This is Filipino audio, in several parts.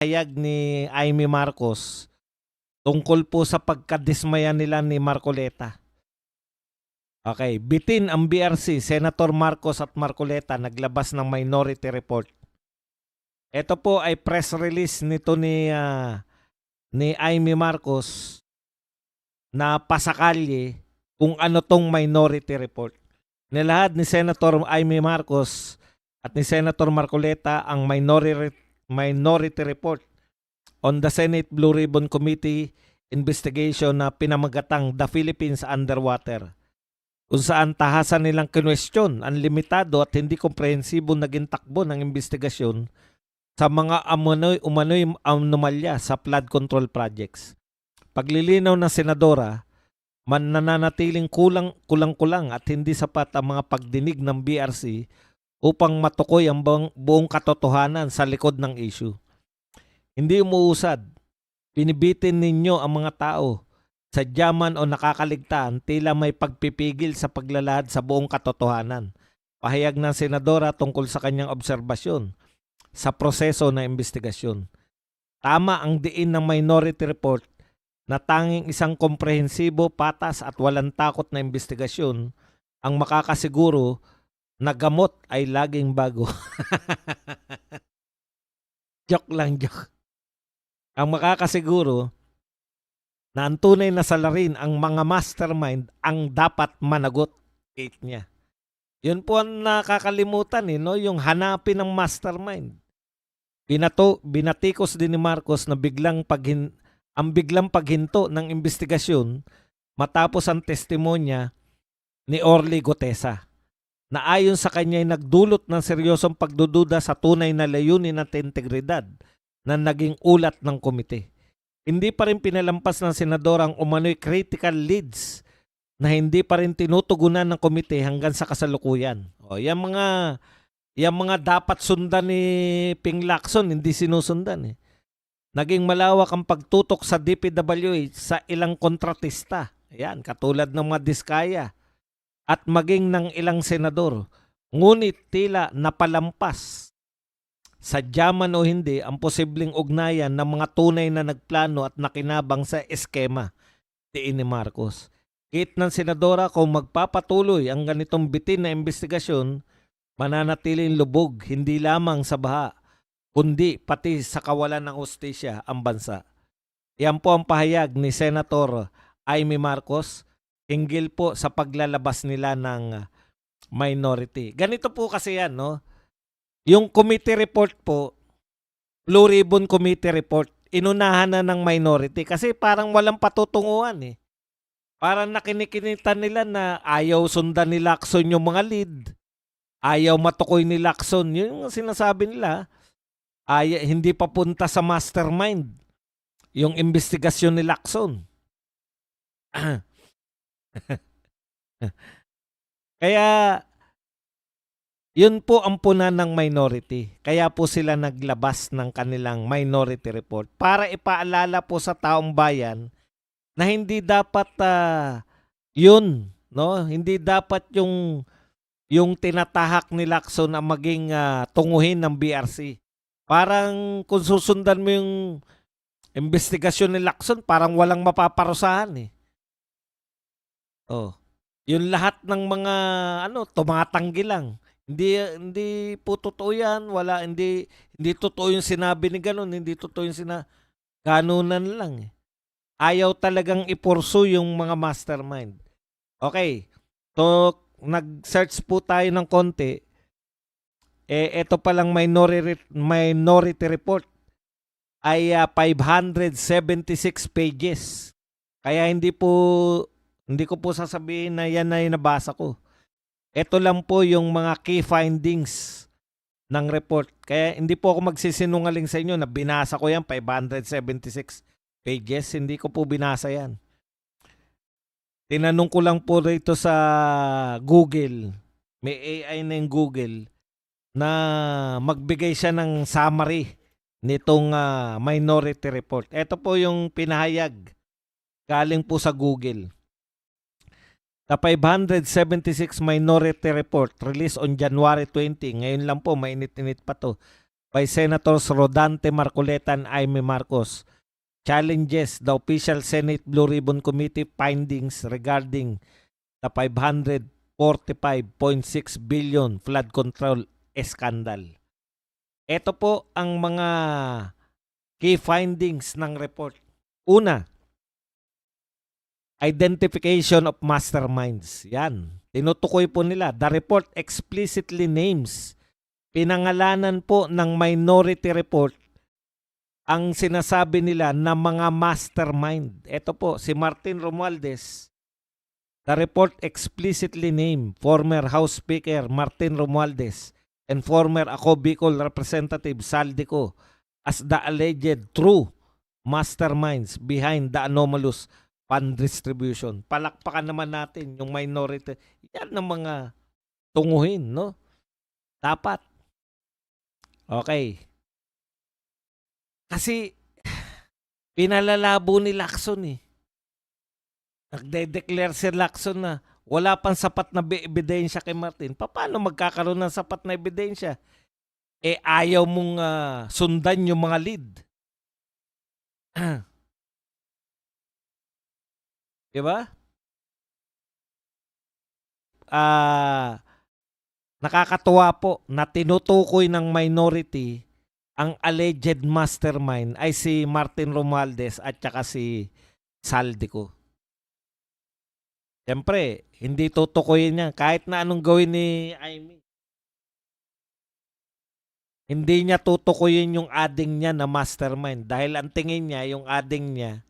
Hayag ni Amy Marcos tungkol po sa pagkadismaya nila ni Marcoleta. Okay, bitin ang BRC, Senator Marcos at Marcoleta naglabas ng minority report. Ito po ay press release nito ni Amy Marcos na pasakalye kung ano tong minority report. Nilahad ni Senator Amy Marcos at ni Senator Marcoleta ang minority report on the Senate Blue Ribbon Committee investigation na pinamagatang The Philippines Underwater, kung saan tahasan nilang kinwestiyon ang limitado at hindi komprehensibo naging takbo ng investigasyon sa mga umano'y anomalya sa flood control projects. Paglilinaw ng senadora, nananatiling kulang-kulang at hindi sapat ang mga pagdinig ng BRC upang matukoy ang buong katotohanan sa likod ng issue. Hindi umuusad. Pinibitin ninyo ang mga tao, sadyaman o nakakaligtaan, tila may pagpipigil sa paglalahad sa buong katotohanan. Pahayag ng senadora tungkol sa kanyang obserbasyon sa proseso ng investigasyon. Tama ang diin ng minority report na tanging isang komprehensibo, patas at walang takot na investigasyon ang makakasiguro na gamot ay laging bago. Joke lang, joke. Ang makakasiguro na ang tunay na salarin ang mga mastermind ang dapat managot. Kate niya. Yun po ang nakakalimutan no? Yung hanapin ng mastermind. Binatikos din ni Marcos na biglang paghinto ng investigasyon matapos ang testimonya ni Orly Gotesa na ayon sa kanya ay nagdulot ng seryosong pagdududa sa tunay na layunin at integridad na naging ulat ng komite. Hindi pa rin pinalampas ng senador ang umano'y critical leads na hindi pa rin tinutugunan ng komite hanggang sa kasalukuyan. O, yung mga dapat sundan ni Ping Lacson, hindi sinusundan. Naging malawak ang pagtutok sa DPWH sa ilang kontratista. Ayan, katulad ng mga Diskaya at maging ng ilang senador. Ngunit tila napalampas, sadyaman o hindi, ang posibleng ugnayan ng mga tunay na nagplano at nakinabang sa eskema ni Marcos. Kit ng senadora, kung magpapatuloy ang ganitong bitin na investigasyon, mananatiling lubog hindi lamang sa baha, kundi pati sa kawalan ng hustisya ang bansa. Yan po ang pahayag ni Senator Amy Marcos hinggil po sa paglalabas nila ng minority. Ganito po kasi yan, no? Yung committee report po, Blue Ribbon Committee report, inunahan na ng minority kasi parang walang patutunguhan eh. Parang nakinikinitan nila na ayaw sundan ni Lacson yung mga lead. Ayaw matukoy ni Lacson. Yun yung sinasabi nila. Hindi papunta sa mastermind yung investigasyon ni Lacson. Kaya yun po ang puna ng minority. Kaya po sila naglabas ng kanilang minority report para ipaalala po sa taong bayan na hindi dapat yun, no? Hindi dapat yung tinatahak ni Lacson ang maging tunguhin ng BRC. Parang kung susundan mo yung investigasyon ni Lacson, parang walang mapaparusahan eh. Oh. Yung lahat ng mga tumatanggi lang. Hindi po totoo yan. Hindi totoo yung sinabi ni ganun. Hindi totoo yung ganunan lang eh. Ayaw talagang ipursu yung mga mastermind. Okay. So, nag-search po tayo ng konti. Ito palang minority report ay 576 pages. Kaya hindi ko po sasabihin na yan ay nabasa ko. Ito lang po yung mga key findings ng report. Kaya hindi po ako magsisinungaling sa inyo na binasa ko yan, 576 pages. Hindi ko po binasa yan. Tinanong ko lang po rito sa Google. May AI na yung Google na magbigay siya ng summary nitong minority report. Ito po yung pinahayag galing po sa Google. The 576 minority report released on January 20. Ngayon lang po, mainit-init pa to. by Senators Rodante Marcoleta and Jaime Marcos challenges the official Senate Blue Ribbon Committee findings regarding the 545.6 billion flood control scandal. Ito po ang mga key findings ng report. Una, identification of masterminds. Yan. Tinutukoy po nila. The report explicitly names, pinangalanan po ng minority report ang sinasabi nila na mga mastermind. Ito po, si Martin Romualdez. The report explicitly named former House Speaker Martin Romualdez and former Ako Bicol Representative Saldico as the alleged true masterminds behind the anomalous fund distribution. Palakpakan naman natin yung minority. Yan ang mga tunguhin, no? Dapat. Okay. Kasi pinalalabo ni Lacson eh. Nagde-declare si Lacson na wala pang sapat na ebidensya kay Martin. Paano magkakaroon ng sapat na ebidensya? Eh ayaw mong sundan yung mga lead. Diba? Nakakatuwa po na tinutukoy ng minority ang alleged mastermind ay si Martin Romualdez at saka si Saldico. Siyempre, hindi tutukoyin niya kahit na anong gawin ni Jaime. Hindi niya tutukoyin yung ading niya na mastermind dahil ang tingin niya, yung ading niya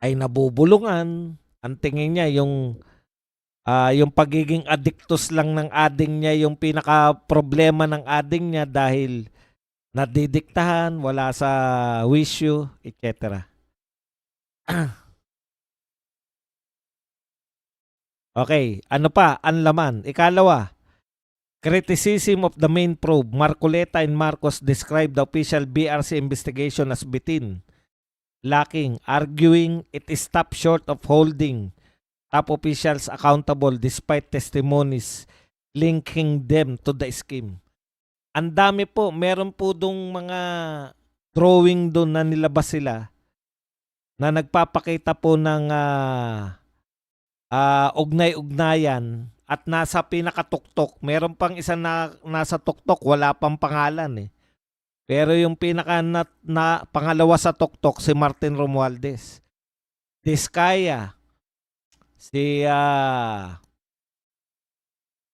ay nabubulungan. Ang tingin niya yung pagiging addictus lang ng ading niya yung pinaka problema ng ading niya dahil nadidiktahan, wala sa wisyo, etc. Okay, ano pa? Ang laman. Ikalawa, criticism of the main probe. Marcoleta and Marcos described the official BRC investigation as bitin, lacking, arguing it is stop short of holding top officials accountable despite testimonies linking them to the scheme. Ang dami po, meron po dong mga drawing doon na nilabas sila na nagpapakita po ng ugnay-ugnayan at nasa pinakatuktok. Meron pang isa na nasa tuktok, wala pang pangalan eh. Pero yung pinaka na pangalawa sa tuktok, si Martin Romualdez. Diskaya, si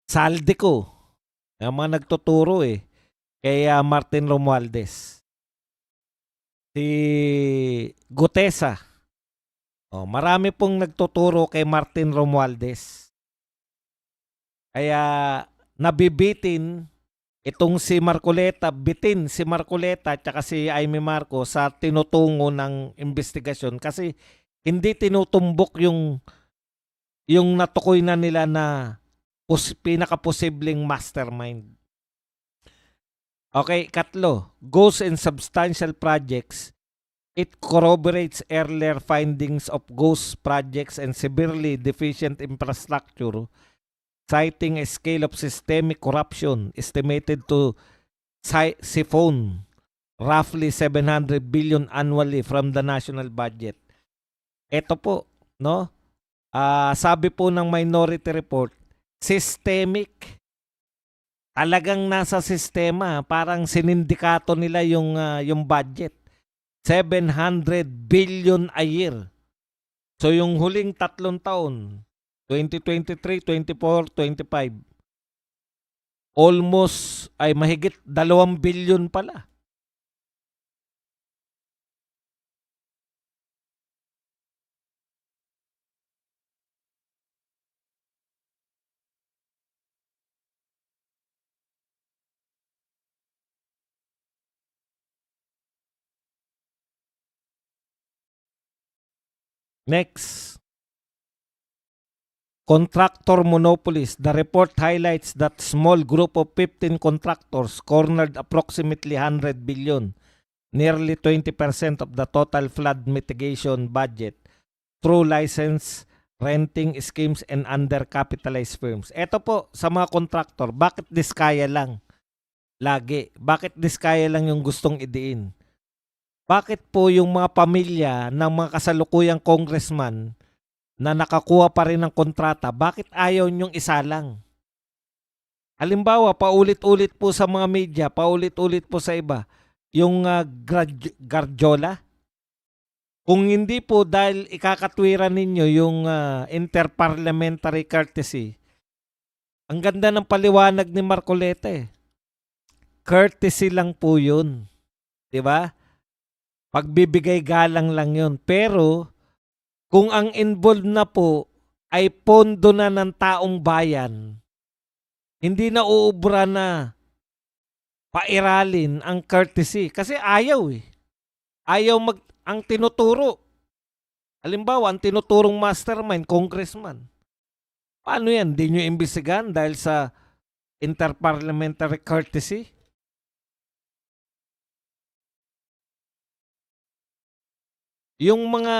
Saldico, yung mga nagtuturo eh, kay Martin Romualdez. Si Gutesa, marami pong nagtuturo kay Martin Romualdez. Kaya nabibitin itong si Marcoleta, bitin si Marcoleta at si Jaime Marcos sa tinutungo ng investigasyon kasi hindi tinutumbok yung natukoy na nila na pinaka-posibleng mastermind. Okay, katlo, goals and substantial projects. It corroborates earlier findings of ghost projects and severely deficient infrastructure, citing a scale of systemic corruption estimated to siphon roughly 700 billion annually from the national budget. Ito po, no? Sabi po ng minority report, systemic. Talagang nasa sistema, parang sinindikato nila yung budget. 700 billion a year. So yung huling 3 taon, 2023, 24, 25, almost ay mahigit 2 billion pala. Next, contractor monopolies. The report highlights that small group of 15 contractors cornered approximately 100 billion, nearly 20% of the total flood mitigation budget through license renting schemes and undercapitalized firms. Ito po sa mga contractor, bakit Diskaya lang? lagi. Bakit diskaya lang yung gustong idiin? Bakit po yung mga pamilya ng mga kasalukuyang congressman na nakakuha pa rin ng kontrata, bakit ayaw nyong isalang? Halimbawa, paulit-ulit po sa mga media, paulit-ulit po sa iba, yung Garjola. Kung hindi po dahil ikakatwiran ninyo yung interparliamentary courtesy, ang ganda ng paliwanag ni Marcoleta eh. Courtesy lang po yun. 'Di ba? Pagbibigay galang lang yun. Pero kung ang involved na po ay pondo na ng taong bayan, hindi na uubra na pairalin ang courtesy. Kasi ayaw eh. Ayaw ang tinuturo. Halimbawa, ang tinuturong mastermind, congressman. Paano yan? Di nyo imbestigahan dahil sa interparliamentary courtesy? Yung mga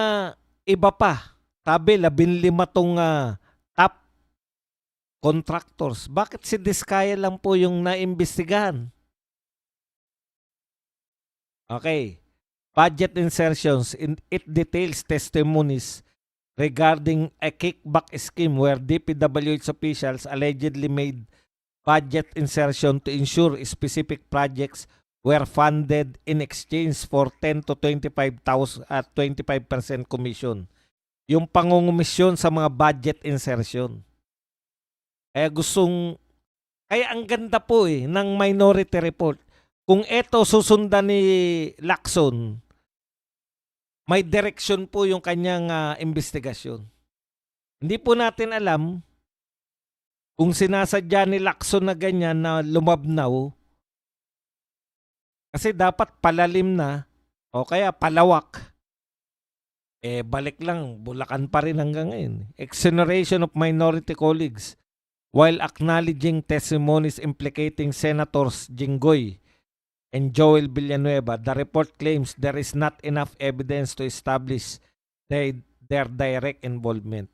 iba pa, sabi 15 tong top contractors. Bakit si Diskaya lang po yung naimbestigahan? Okay. Budget insertions. It details testimonies regarding a kickback scheme where DPWH officials allegedly made budget insertion to ensure specific projects were funded in exchange for 10 to 25,000 at 25% commission. Yung pangungumisyon sa mga budget insertion. Kaya ang ganda po ng minority report. Kung ito susundan ni Lacson, may direksyon po yung kanyang investigasyon. Hindi po natin alam kung sinasadya ni Lacson na ganyan na lumabnaw, kasi dapat palalim na o kaya palawak. Balik lang, Bulacan pa rin hanggang ngayon. Exoneration of minority colleagues while acknowledging testimonies implicating Senators Jinggoy and Joel Villanueva. The report claims there is not enough evidence to establish their direct involvement.